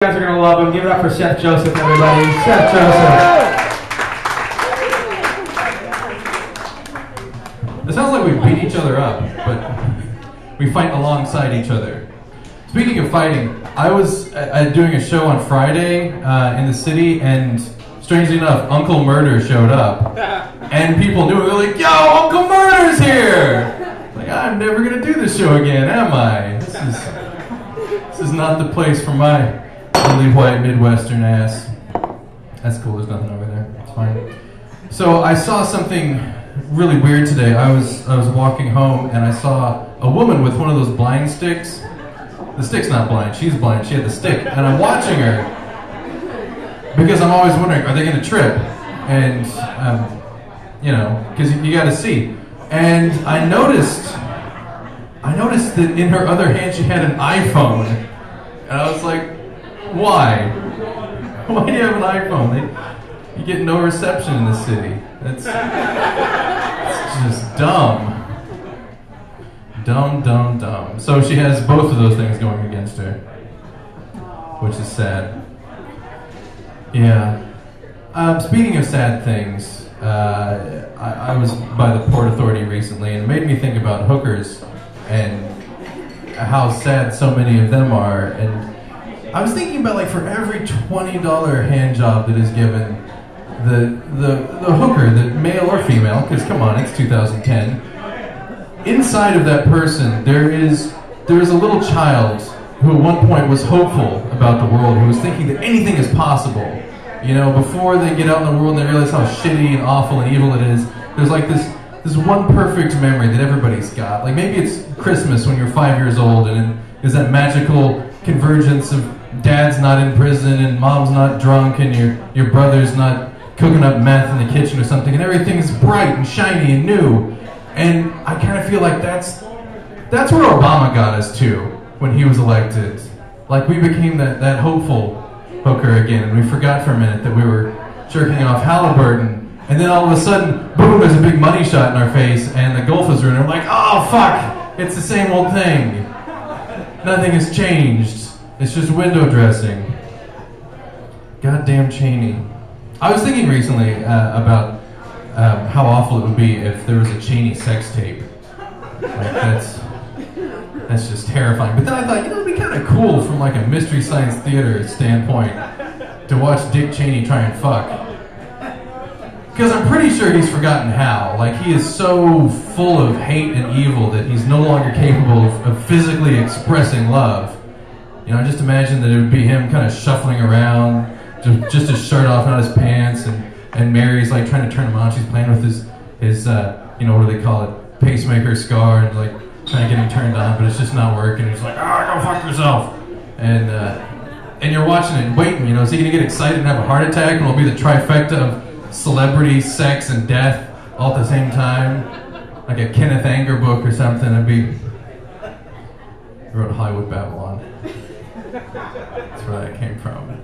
You guys are going to love him. Give it up for Seth Joseph, everybody. Seth Joseph. It sounds like we beat each other up, but we fight alongside each other. Speaking of fighting, I was doing a show on Friday in the city, and strangely enough, Uncle Murder showed up. And people knew it. They were like, yo, Uncle Murder's here! Like, I'm never going to do this show again, am I? This is not the place for my really white Midwestern ass. That's cool, there's nothing over there. It's fine. So I saw something really weird today. I was walking home and I saw a woman with one of those blind sticks. The stick's not blind, she's blind, she had the stick. And I'm watching her because I'm always wondering, are they going to trip? And, you know, because you got to see. And I noticed that in her other hand she had an iPhone. And I was like, why? Why do you have an iPhone? You get no reception in the city. It's just dumb. Dumb. So she has both of those things going against her, which is sad. Yeah. Speaking of sad things, I was by the Port Authority recently, and it made me think about hookers and how sad so many of them are. And I was thinking about, like, for every $20 hand job that is given, the hooker, the male or female, because come on, it's 2010. Inside of that person, there is a little child who at one point was hopeful about the world, who was thinking that anything is possible. You know, before they get out in the world and they realize how shitty and awful and evil it is, there's like this one perfect memory that everybody's got. Like maybe it's Christmas when you're 5 years old, and there's that magical convergence of dad's not in prison and mom's not drunk and your brother's not cooking up meth in the kitchen or something, and everything's bright and shiny and new. And I kind of feel like that's where Obama got us to when he was elected. Like we became that hopeful hooker again, and we forgot for a minute that we were jerking off Halliburton, and then all of a sudden, boom, there's a big money shot in our face, and the Gulf is ruined. We're like, oh fuck, it's the same old thing. Nothing has changed. It's just window dressing. Goddamn Cheney. I was thinking recently about how awful it would be if there was a Cheney sex tape. Like that's just terrifying. But then I thought, you know, it'd be kind of cool from like a Mystery Science Theater standpoint to watch Dick Cheney try and fuck. Because I'm pretty sure he's forgotten how. Like, he is so full of hate and evil that he's no longer capable of physically expressing love. You know, I just imagine that it would be him kind of shuffling around, just his shirt off, not his pants, and Mary's like trying to turn him on. She's playing with his you know, what do they call it, pacemaker scar, and like trying to get him turned on, but it's just not working. He's like, go fuck yourself. And you're watching it and waiting, you know, is he gonna get excited and have a heart attack, and it'll be the trifecta of celebrity, sex, and death all at the same time? Like a Kenneth Anger book or something. It'd be... He wrote Hollywood Babylon. That's where that came from.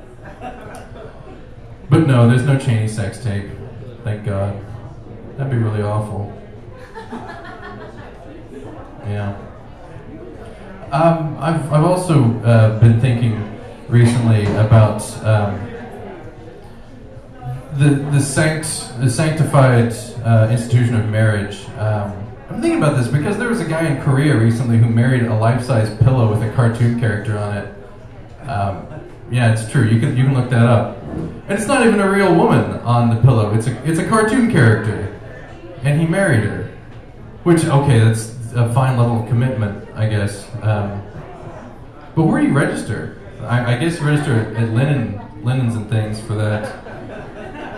But no, there's no Cheney sex tape. Thank God. That'd be really awful. Yeah. I've also been thinking recently about the sanctified institution of marriage. I'm thinking about this because there was a guy in Korea recently who married a life-size pillow with a cartoon character on it. Yeah, it's true. You can look that up. And it's not even a real woman on the pillow. It's a cartoon character, and he married her. Which, okay, that's a fine level of commitment, I guess. But where do you register? I guess you register at linens and things for that,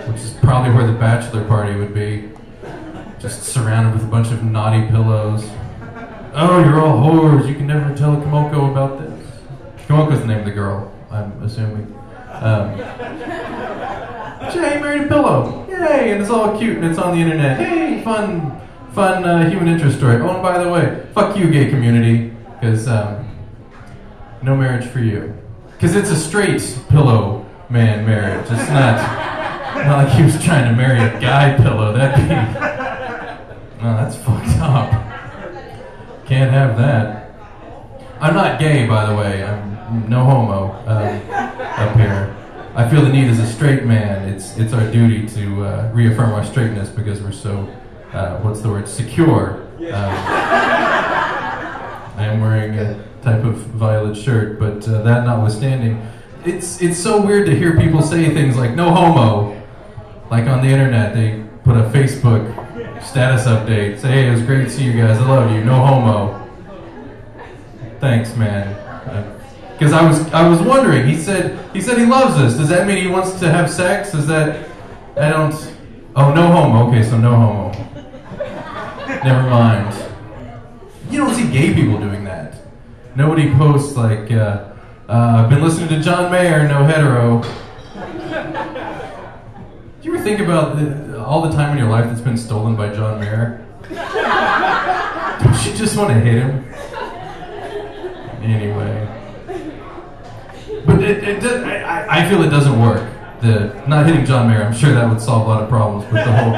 which is probably where the bachelor party would be. Just surrounded with a bunch of naughty pillows. Oh, you're all whores. You can never tell Kimoko about this. Kimoko's the name of the girl, I'm assuming. Jay married a pillow. Yay! And it's all cute and it's on the internet. Hey, fun human interest story. Oh, and by the way, fuck you, gay community, because no marriage for you. Because it's a straight pillow man marriage. It's not like he was trying to marry a guy pillow. That'd be... No, that's fucked up. Can't have that. I'm not gay, by the way. I'm no homo up here. I feel the need as a straight man. It's our duty to reaffirm our straightness because we're so, what's the word, secure. I am wearing a type of violet shirt, but that notwithstanding, it's so weird to hear people say things like no homo. Like on the internet, they put a Facebook status update, say, hey, it was great to see you guys, I love you, no homo. Thanks, man. Because I was wondering, he said he loves us. Does that mean he wants to have sex? Is that, oh, no homo, okay, so no homo. Never mind. You don't see gay people doing that. Nobody posts like, I've been listening to John Mayer, no hetero. Do you ever think about all the time in your life that's been stolen by John Mayer? Don't you just want to hit him? Anyway. But I feel it doesn't work. Not hitting John Mayer, I'm sure that would solve a lot of problems, but the whole,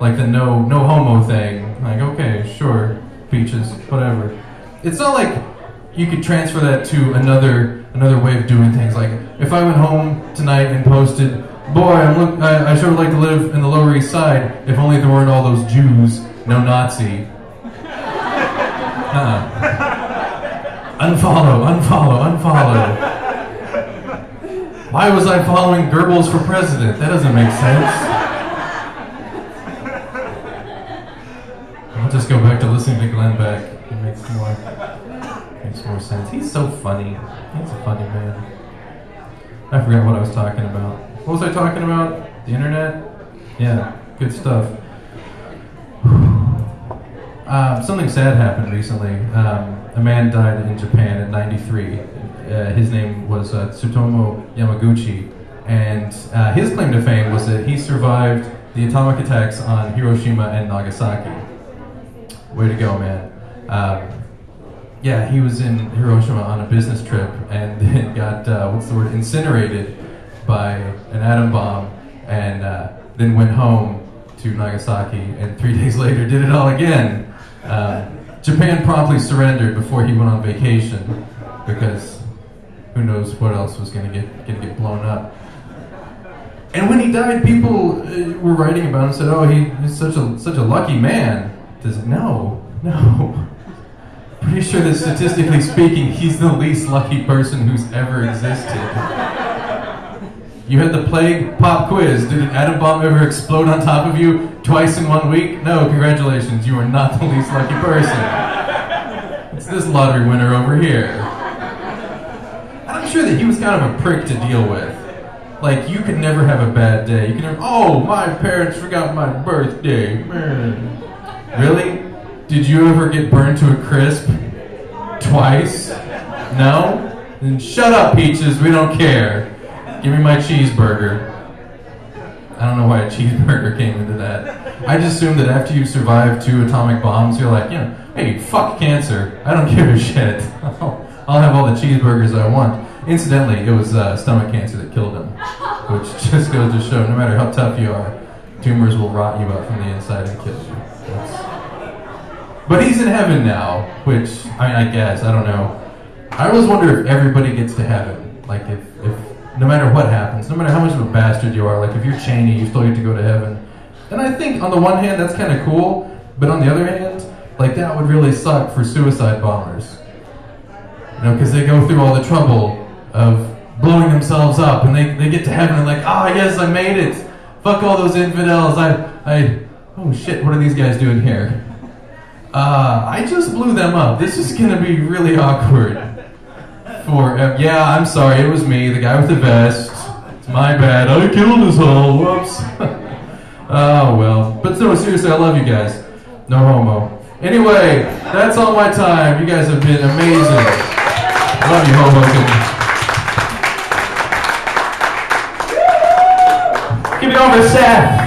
like the no homo thing, like, okay, sure, peaches, whatever. It's not like you could transfer that to another way of doing things. Like, if I went home tonight and posted, boy, I sure would like to live in the Lower East Side if only there weren't all those Jews, no Nazi. Unfollow. Why was I following Goebbels for president? That doesn't make sense. I'll just go back to listening to Glenn Beck. It makes more sense. He's so funny. He's a funny man. I forgot what I was talking about. What was I talking about? The internet? Yeah, good stuff. Something sad happened recently. A man died in Japan at 93. His name was Tsutomu Yamaguchi, and his claim to fame was that he survived the atomic attacks on Hiroshima and Nagasaki. Way to go, man. Yeah, he was in Hiroshima on a business trip and then got, incinerated by an atom bomb, and then went home to Nagasaki, and 3 days later did it all again. Japan promptly surrendered before he went on vacation, because who knows what else was going to get blown up. And when he died, people were writing about him and said, "Oh, he's such a lucky man." No. Pretty sure that statistically speaking, he's the least lucky person who's ever existed. You had the plague pop quiz. Did an atom bomb ever explode on top of you twice in 1 week? No, congratulations, you are not the least lucky person. It's this lottery winner over here. And I'm sure that he was kind of a prick to deal with. Like, you could never have a bad day. You could never, oh, my parents forgot my birthday. Man. Really? Did you ever get burned to a crisp? Twice? No? Then shut up, Peaches, we don't care. Give me my cheeseburger. I don't know why a cheeseburger came into that. I just assumed that after you survive 2 atomic bombs, you're like, hey, fuck cancer. I don't give a shit. I'll have all the cheeseburgers I want. Incidentally, it was stomach cancer that killed him, which just goes to show, no matter how tough you are, tumors will rot you out from the inside and kill you. But he's in heaven now, which, I guess, I don't know. I always wonder if everybody gets to heaven. Like, if no matter what happens, no matter how much of a bastard you are, like if you're Cheney, you still get to go to heaven. And I think on the one hand, that's kind of cool, but on the other hand, like that would really suck for suicide bombers. Because they go through all the trouble of blowing themselves up, and they get to heaven and like, yes, I made it. Fuck all those infidels. Oh shit, what are these guys doing here? I just blew them up. This is gonna be really awkward. I'm sorry, it was me, the guy with the vest. It's my bad. I killed us all. Whoops. Oh well. But no, seriously, I love you guys. No homo. Anyway, that's all my time. You guys have been amazing. Love you, Hoboken. Give it over to Seth.